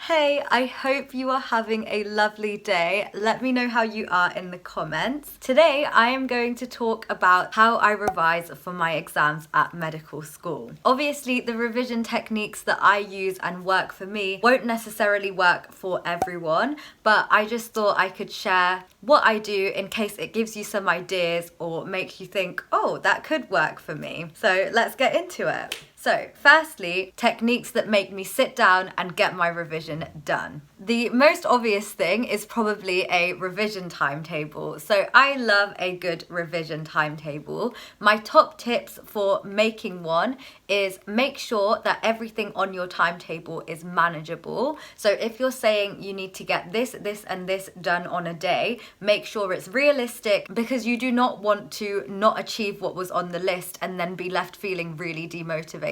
Hey, I hope you are having a lovely day. Let me know how you are in the comments. Today, I am going to talk about how I revise for my exams at medical school. Obviously, the revision techniques that I use and work for me won't necessarily work for everyone, but I just thought I could share what I do in case it gives you some ideas or makes you think, oh, that could work for me. So let's get into it. So, firstly, techniques that make me sit down and get my revision done. The most obvious thing is probably a revision timetable. So, I love a good revision timetable. My top tips for making one is make sure that everything on your timetable is manageable. So, if you're saying you need to get this, and this done on a day, make sure it's realistic because you do not want to not achieve what was on the list and then be left feeling really demotivated.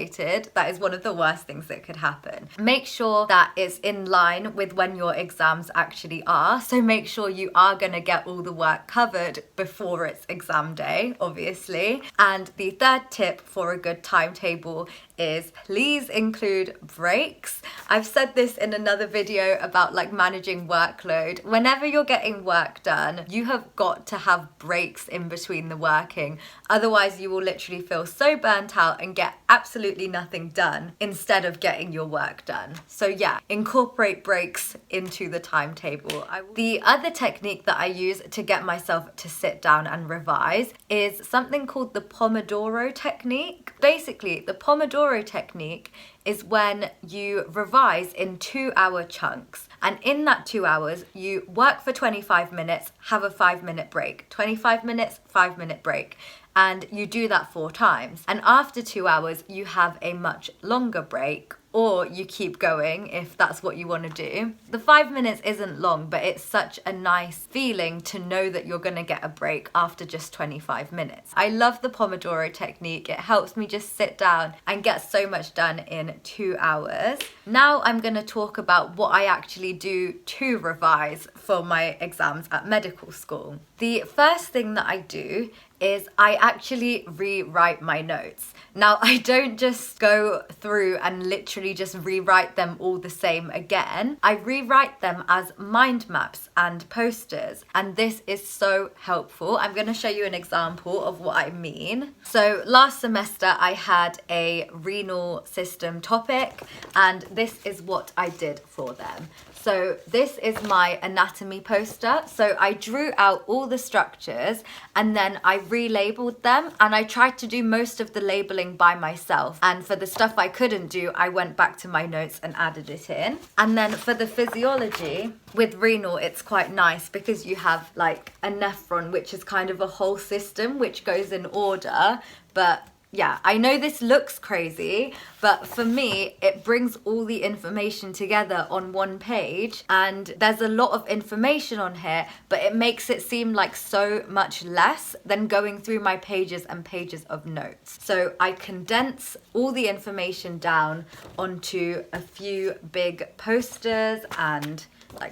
That is one of the worst things that could happen. Make sure that it's in line with when your exams actually are. So make sure you are going to get all the work covered before it's exam day, obviously. And the third tip for a good timetable is please include breaks. I've said this in another video about managing workload. Whenever you're getting work done, you have got to have breaks in between the working. Otherwise, you will literally feel so burnt out and get absolutely nothing done instead of getting your work done. So yeah, incorporate breaks into the timetable. The other technique that I use to get myself to sit down and revise is something called the Pomodoro technique. Basically, the Pomodoro technique is when you revise in 2-hour chunks. And in that 2 hours, you work for 25 minutes, have a 5-minute break. 25 minutes, 5-minute break. And you do that 4 times. And after 2 hours, you have a much longer break, or you keep going if that's what you want to do. The 5 minutes isn't long, but it's such a nice feeling to know that you're going to get a break after just 25 minutes. I love the Pomodoro technique. It helps me just sit down and get so much done in 2 hours. Now I'm going to talk about what I actually do to revise for my exams at medical school. The first thing that I do is I actually rewrite my notes. Now, I don't just go through and literally just rewrite them all the same again. I rewrite them as mind maps and posters, and this is so helpful. I'm going to show you an example of what I mean. So last semester I had a renal system topic, and this is what I did for them. So this is my anatomy poster. So I drew out all the structures and then I relabeled them, and I tried to do most of the labeling by myself. And for the stuff I couldn't do, I went back to my notes and added it in. And then for the physiology, with renal, it's quite nice because you have a nephron, which is kind of a whole system which goes in order. But yeah, I know this looks crazy, but for me, it brings all the information together on one page, and there's a lot of information on here, but it makes it seem like so much less than going through my pages and pages of notes. So I condense all the information down onto a few big posters, and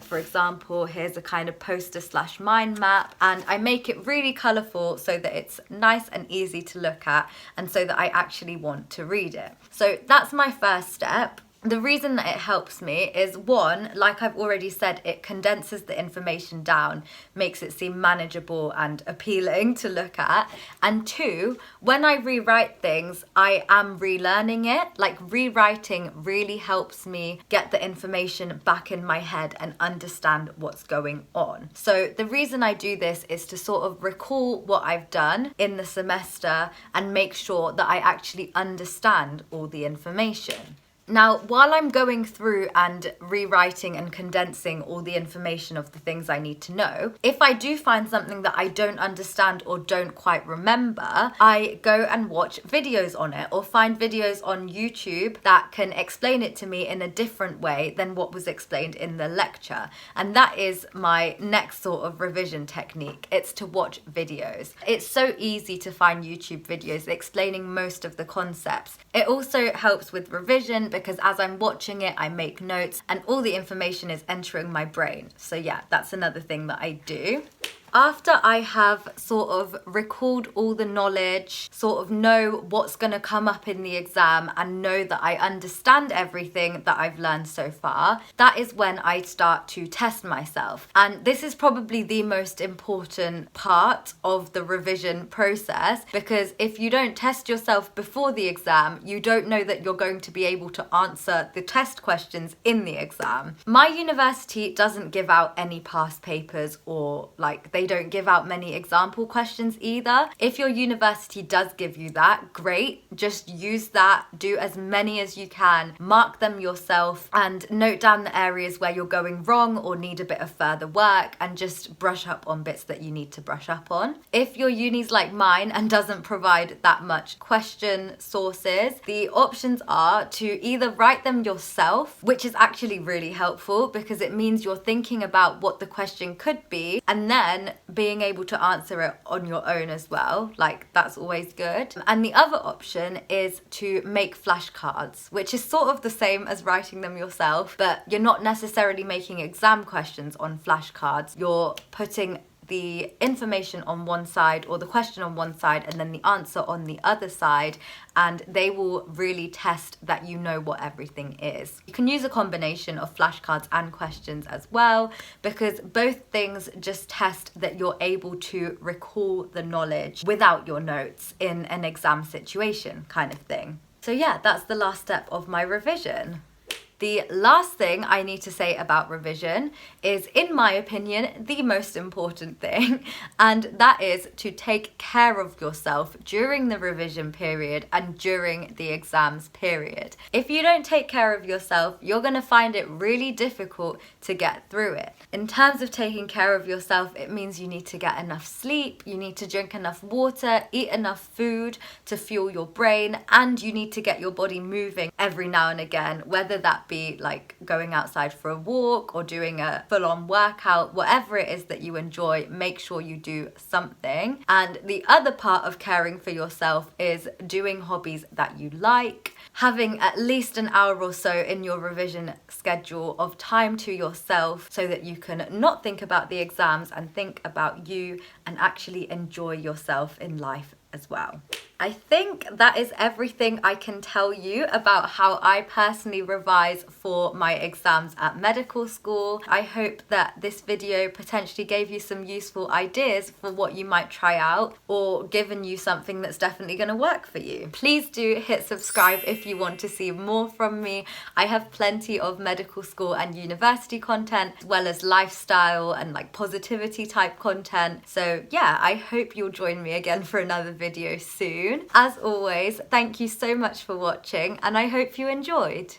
for example, here's a kind of poster / mind map, and I make it really colourful so that it's nice and easy to look at and so that I actually want to read it. So that's my first step. The reason that it helps me is, one, like I've already said, it condenses the information down, makes it seem manageable and appealing to look at. And two, when I rewrite things, I am relearning it. Rewriting really helps me get the information back in my head and understand what's going on. So the reason I do this is to sort of recall what I've done in the semester and make sure that I actually understand all the information. Now, while I'm going through and rewriting and condensing all the information of the things I need to know, if I do find something that I don't understand or don't quite remember, I go and watch videos on it or find videos on YouTube that can explain it to me in a different way than what was explained in the lecture. And that is my next sort of revision technique. It's to watch videos. It's so easy to find YouTube videos explaining most of the concepts. It also helps with revision because as I'm watching it, I make notes and all the information is entering my brain. So yeah, that's another thing that I do. After I have sort of recalled all the knowledge, sort of know what's going to come up in the exam and know that I understand everything that I've learned so far, that is when I start to test myself. And this is probably the most important part of the revision process, because if you don't test yourself before the exam, you don't know that you're going to be able to answer the test questions in the exam. My university doesn't give out any past papers, or like they don't give out many example questions either. If your university does give you that, great, just use that, do as many as you can, mark them yourself and note down the areas where you're going wrong or need a bit of further work, and just brush up on bits that you need to brush up on. If your uni's like mine and doesn't provide that much question sources, the options are to either write them yourself, which is actually really helpful because it means you're thinking about what the question could be and then being able to answer it on your own as well. Like, that's always good. And the other option is to make flashcards, which is sort of the same as writing them yourself, but you're not necessarily making exam questions on flashcards. You're putting the information on one side, or the question on one side, and then the answer on the other side, and they will really test that you know what everything is. You can use a combination of flashcards and questions as well, because both things just test that you're able to recall the knowledge without your notes in an exam situation kind of thing. So yeah, that's the last step of my revision. The last thing I need to say about revision is, in my opinion, the most important thing, and that is to take care of yourself during the revision period and during the exams period. If you don't take care of yourself, you're going to find it really difficult to get through it. In terms of taking care of yourself, it means you need to get enough sleep, you need to drink enough water, eat enough food to fuel your brain, and you need to get your body moving every now and again, whether that be like going outside for a walk or doing a full-on workout. Whatever it is that you enjoy, make sure you do something. And the other part of caring for yourself is doing hobbies that you like, having at least an hour or so in your revision schedule of time to yourself so that you can not think about the exams and think about you and actually enjoy yourself in life as well. I think that is everything I can tell you about how I personally revise for my exams at medical school. I hope that this video potentially gave you some useful ideas for what you might try out, or given you something that's definitely going to work for you. Please do hit subscribe if you want to see more from me. I have plenty of medical school and university content, as well as lifestyle and like positivity type content. So yeah, I hope you'll join me again for another video soon. As always, thank you so much for watching, and I hope you enjoyed.